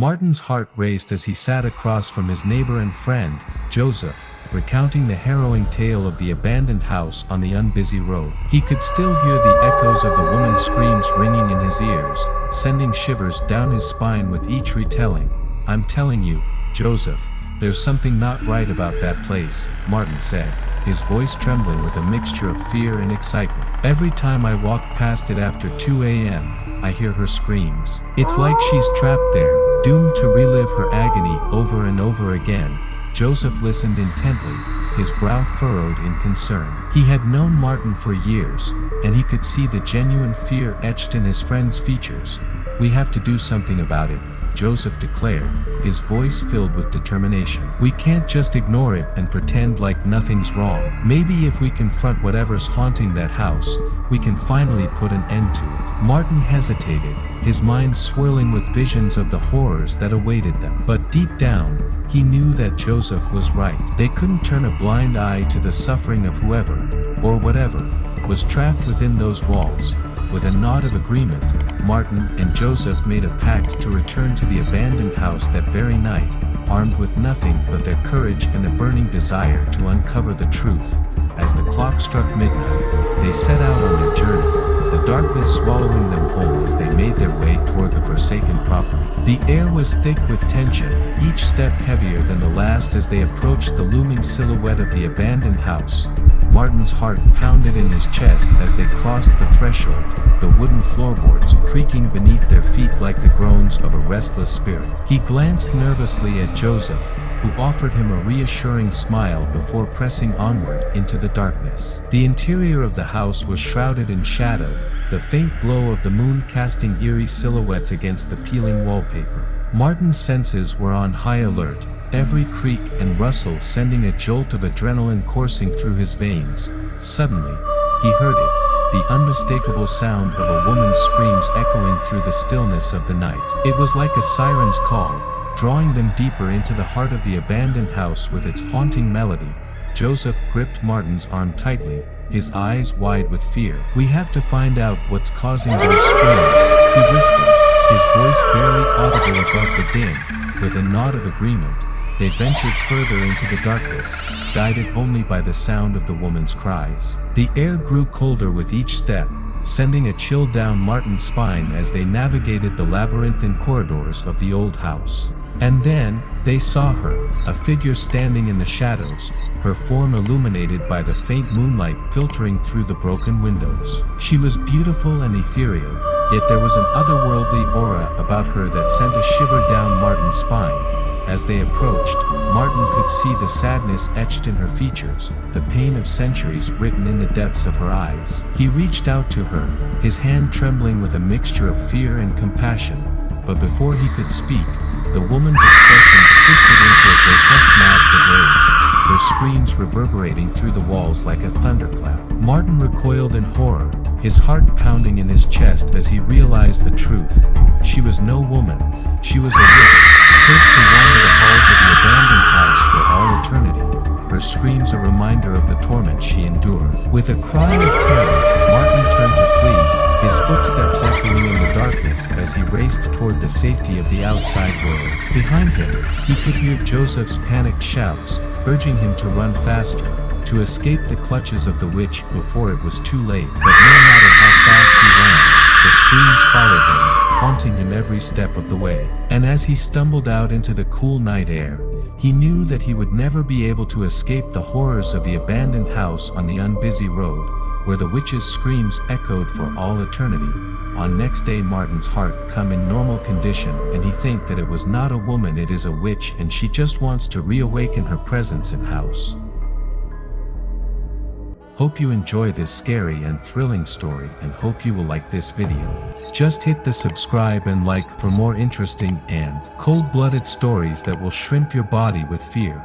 Martin's heart raced as he sat across from his neighbor and friend, Joseph, recounting the harrowing tale of the abandoned house on the unbusy road. He could still hear the echoes of the woman's screams ringing in his ears, sending shivers down his spine with each retelling. "I'm telling you, Joseph, there's something not right about that place," Martin said, his voice trembling with a mixture of fear and excitement. "Every time I walk past it after 2 a.m., I hear her screams. It's like she's trapped there, doomed to relive her agony over and over again." Joseph listened intently, his brow furrowed in concern. He had known Martin for years, and he could see the genuine fear etched in his friend's features. "We have to do something about it," Joseph declared, his voice filled with determination. "We can't just ignore it and pretend like nothing's wrong. Maybe if we confront whatever's haunting that house, we can finally put an end to it." Martin hesitated, his mind swirling with visions of the horrors that awaited them. But deep down, he knew that Joseph was right. They couldn't turn a blind eye to the suffering of whoever, or whatever, was trapped within those walls. With a nod of agreement, Martin and Joseph made a pact to return to the abandoned house that very night, armed with nothing but their courage and a burning desire to uncover the truth. As the clock struck midnight, they set out on their journey, the darkness swallowing them whole as they made their way toward the forsaken property. The air was thick with tension, each step heavier than the last as they approached the looming silhouette of the abandoned house. Martin's heart pounded in his chest as they crossed the threshold, the wooden floorboards creaking beneath their feet like the groans of a restless spirit. He glanced nervously at Joseph, who offered him a reassuring smile before pressing onward into the darkness. The interior of the house was shrouded in shadow, the faint glow of the moon casting eerie silhouettes against the peeling wallpaper. Martin's senses were on high alert, every creak and rustle sending a jolt of adrenaline coursing through his veins. Suddenly, he heard it, the unmistakable sound of a woman's screams echoing through the stillness of the night. It was like a siren's call, drawing them deeper into the heart of the abandoned house with its haunting melody. Joseph gripped Martin's arm tightly, his eyes wide with fear. "We have to find out what's causing those screams," he whispered, his voice barely audible above the din. With a nod of agreement, they ventured further into the darkness, guided only by the sound of the woman's cries. The air grew colder with each step, sending a chill down Martin's spine as they navigated the labyrinthine corridors of the old house. And then, they saw her, a figure standing in the shadows, her form illuminated by the faint moonlight filtering through the broken windows. She was beautiful and ethereal, yet there was an otherworldly aura about her that sent a shiver down Martin's spine. As they approached, Martin could see the sadness etched in her features, the pain of centuries written in the depths of her eyes. He reached out to her, his hand trembling with a mixture of fear and compassion. But before he could speak, the woman's expression twisted into a grotesque mask of rage, her screams reverberating through the walls like a thunderclap. Martin recoiled in horror, his heart pounding in his chest as he realized the truth. She was no woman, she was a witch, cursed to wander the halls of the abandoned house for all eternity, her screams a reminder of the torment she endured. With a cry of terror, Martin turned to flee, his footsteps echoing in the darkness as he raced toward the safety of the outside world. Behind him, he could hear Joseph's panicked shouts, urging him to run faster, to escape the clutches of the witch before it was too late. But no matter how fast he ran, the screams followed him, haunting him every step of the way. And as he stumbled out into the cool night air, he knew that he would never be able to escape the horrors of the abandoned house on the unbusy road, where the witch's screams echoed for all eternity. On next day, Martin's heart come in normal condition, and he think that it was not a woman, it is a witch, and she just wants to reawaken her presence in house. Hope you enjoy this scary and thrilling story, and hope you will like this video. Just hit the subscribe and like for more interesting and cold-blooded stories that will shrimp your body with fear.